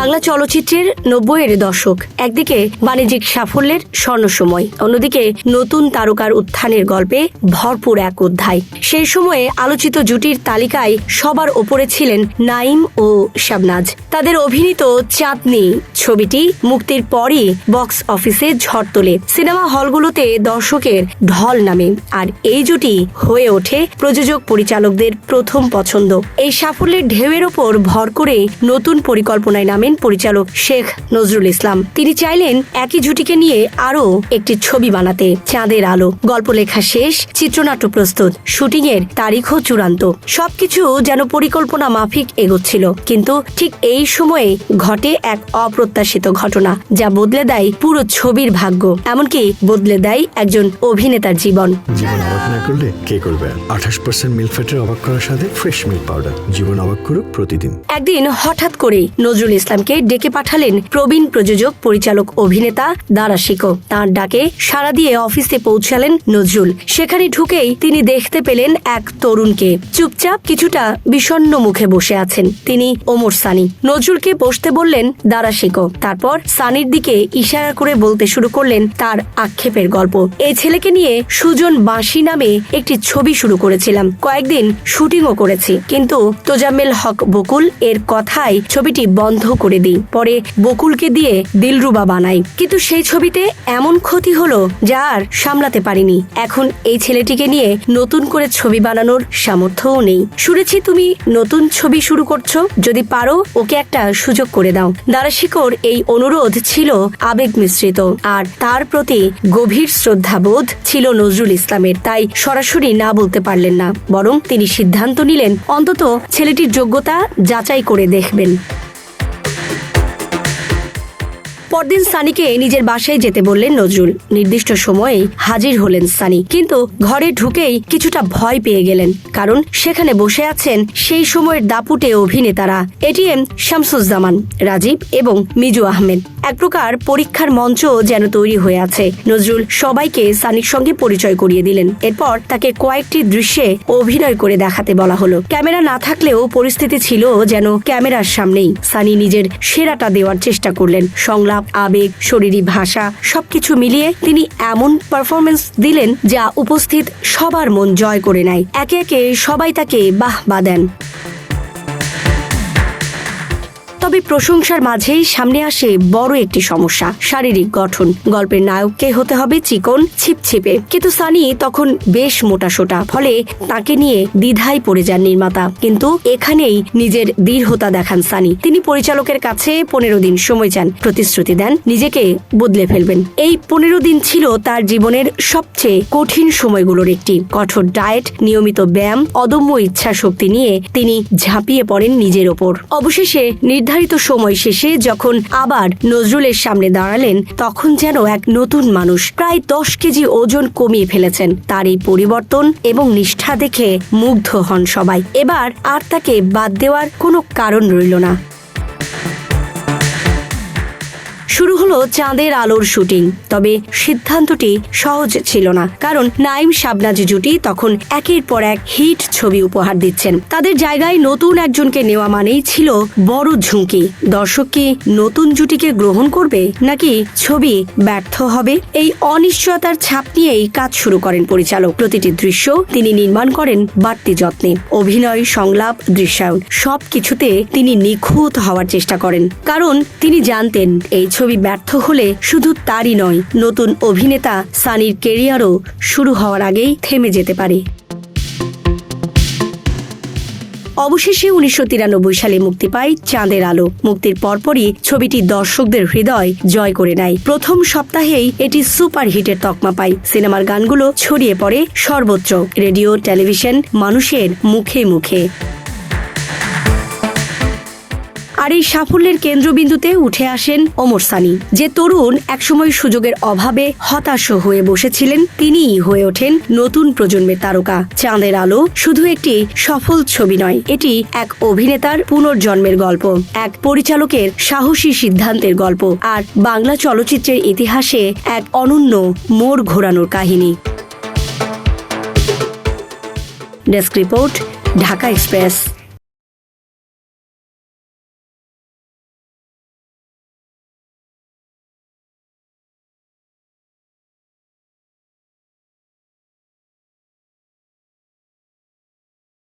বাংলা চলচ্চিত্রের 90-এর দশক একদিকে বাণিজ্যিক সাফল্যের স্বর্ণ সময়, অন্যদিকে নতুন তারকার উত্থানের গল্পে ভরপুর এক অধ্যায়। সেই সময়ে আলোচিত জুটির তালিকায় সবার ওপরে ছিলেন নাঈম ও শাবনাজ। তাদের অভিনীত চাঁদনি ছবিটি মুক্তির পরই বক্স অফিসে ঝড় তোলে, সিনেমা হলগুলোতে দর্শকের ঢল নামে, আর এই জুটি হয়ে ওঠে প্রযোজক পরিচালকদের প্রথম পছন্দ। এই সাফল্যের ঢেউয়ের ওপর ভর করে নতুন পরিকল্পনায় নামেন পরিচালক শেখ নজরুল ইসলাম। তিনি চাইলেন একই জুটিকে নিয়ে আরও একটি ছবি বানাতে। চাঁদের আলো গল্প লেখা শেষ, চিত্রনাট্য প্রস্তুত, শুটিং এর তারিখও চূড়ান্ত। সবকিছু যেন পরিকল্পনা মাফিক এগোচ্ছিল, কিন্তু ঠিক এই সময়ে ঘটে এক অপ্রত্যাশিত ঘটনা, যা বদলে দেয় পুরো ছবির ভাগ্য, এমনকি বদলে দেয় একজন অভিনেতার জীবন। জীবন অবাক না করলে কে করবে? 28% মিল্ক ফ্যাটের অবাক করার সাথে ফ্রেশ মিল্ক পাউডার। জীবন অবাক করুক প্রতিদিন। একদিন হঠাৎ করে নজরুল ইসলামকে ডেকে পাঠালেন প্রবীণ প্রযোজক পরিচালক অভিনেতা দারা শিকো। তাঁর ডাকে সাড়া দিয়ে অফিসে পৌঁছালেন নজরুল। সেখানে ঢুকেই তিনি দেখতে পেলেন এক তরুণকে চুপচাপ কিছুটা বিষণ্ণ মুখে বসে আছেন। তিনি ওমর সানি। নজরুলকে বসতে বললেন দারা শিকো। তারপর সানির দিকে ইশারা করে বলতে শুরু করলেন তার আক্ষেপের গল্প। এই ছেলেকে নিয়ে সুজন বাঁশি নামে একটি ছবি শুরু করেছিলাম, কয়েকদিন শুটিংও করেছি, কিন্তু তোজাম্মেল হক বকুল এর কথায় ছবিটি বন্ধ করে দিই। পরে বকুলকে দিয়ে দিলরুবা বানাই, কিন্তু সেই ছবিতে এমন ক্ষতি হলো যা আর সামলাতে পারিনি। এখন এই ছেলেটিকে নিয়ে নতুন করে ছবি বানানোর সামর্থ্যও নেই। শুনেছি তুমি নতুন ছবি শুরু করছো, যদি পারো ওকে একটা সুযোগ করে দাও। দারা শিকোর এই অনুরোধ ছিল আবেগ মিশ্রিত, আর তার প্রতি গভীর শ্রদ্ধাবোধ ছিল নজরুল ইসলামের। তাই সরাসরি না বলতে পারলেন না, বরং তিনি সিদ্ধান্ত নিলেন অন্তত ছেলেটির যোগ্যতা যাচাই করে দেখবেন। পরদিন সানিকে নিজের বাসায় যেতে বললেন নজরুল। নির্দিষ্ট সময়ে হাজির হলেন সানি, কিন্তু ঘরে ঢুকেই কিছুটা ভয় পেয়ে গেলেন, কারণ সেখানে বসে আছেন সেই সময়ের দাপুটে অভিনেতারা এটিএম শামসুজ্জামান, রাজীব এবং মিজু আহমেদ। এক প্রকার পরীক্ষার মঞ্চ যেন তৈরি হয়ে আছে। নজরুল সবাইকে সানির সঙ্গে পরিচয় করিয়ে দিলেন। এরপর তাকে কয়েকটি দৃশ্যে অভিনয় করে দেখাতে বলা হলো। ক্যামেরা না থাকলেও পরিস্থিতি ছিল যেন ক্যামেরার সামনেই। সানি নিজের সেরাটা দেওয়ার চেষ্টা করলেন। সংলাপ, আবেগ, শরীরী ভাষা সবকিছু মিলিয়ে তিনি এমন পারফরমেন্স দিলেন যা উপস্থিত সবার মন জয় করে নেয়। একে একে সবাই তাকে বাহবা দেন। তবে প্রশংসার মাঝেই সামনে আসে বড় একটি সমস্যা, শারীরিক গঠন। গল্পের নায়ককে হতে হবে চিকন, ছিপছিপে, কিন্তু সানি তখন বেশ মোটাসোটা, ফলে তাকে নিয়ে দ্বিধায় পড়ে যান নির্মাতা। কিন্তু এখানেই নিজের দৃঢ়তা দেখান সানি। তিনি পরিচালকের কাছে 15 দিন সময় চান, প্রতিশ্রুতি দেন নিজেকে বদলে ফেলবেন। এই 15 দিন ছিল তার জীবনের সবচেয়ে কঠিন সময়গুলোর একটি। কঠোর ডায়েট, নিয়মিত ব্যায়াম, অদম্য ইচ্ছা শক্তি নিয়ে তিনি ঝাঁপিয়ে পড়েন নিজের ওপর। অবশেষে নির্ধারিত সময় শেষে যখন আবার নজরুলের সামনে দাঁড়ালেন, তখন যেন এক নতুন মানুষ, প্রায় 10 কেজি ওজন কমিয়ে ফেলেছেন। তার এই পরিবর্তন এবং নিষ্ঠা দেখে মুগ্ধ হন সবাই। এবার আর তাকে বাদ দেওয়ার কোনো কারণ রইল না। শুরু হলো চাঁদের আলোর শুটিং। তবে সিদ্ধান্তটি সহজ ছিল না, কারণ নাঈম শাবনাজ জুটি তখন একের পর এক হিট ছবি উপহার দিচ্ছেন। তাদের জায়গায় নতুন একজনকে নেওয়া মানেই ছিল বড় ঝুঁকি। দর্শক কি নতুন জুটিকে গ্রহণ করবে, নাকি ছবি ব্যর্থ হবে? এই অনিশ্চয়তার ছাপ নিয়েই কাজ শুরু করেন পরিচালক। প্রতিটি দৃশ্য তিনি নির্মাণ করেন বাড়তি যত্নে। অভিনয়, সংলাপ, দৃশ্যায়ন সবকিছুতে তিনি নিখুঁত হওয়ার চেষ্টা করেন, কারণ তিনি জানতেন এই ছবি ব্যর্থ হলে শুধু তারই নয়, নতুন অভিনেতা সানির কেরিয়ারও শুরু হওয়ার আগেই থেমে যেতে পারে। অবশেষে 1993 সালে মুক্তি পায় চাঁদের আলো। মুক্তির পরপরই ছবিটি দর্শকদের হৃদয় জয় করে নেয়। প্রথম সপ্তাহেই এটি সুপারহিটের তকমা পায়। সিনেমার গানগুলো ছড়িয়ে পড়ে সর্বত্র, রেডিও, টেলিভিশন, মানুষের মুখে মুখে। আর এই সাফল্যের কেন্দ্রবিন্দুতে উঠে আসেন ওমর সানি। যে তরুণ একসময় সুযোগের অভাবে হতাশ হয়ে বসেছিলেন, তিনিই হয়ে ওঠেন নতুন প্রজন্মের তারকা। চাঁদের আলো শুধু একটি সফল ছবি নয়, এটি এক অভিনেতার পুনর্জন্মের গল্প, এক পরিচালকের সাহসী সিদ্ধান্তের গল্প, আর বাংলা চলচ্চিত্রের ইতিহাসে এক অনন্য মোড় ঘোরানোর কাহিনী। Desk report, Dhaka express.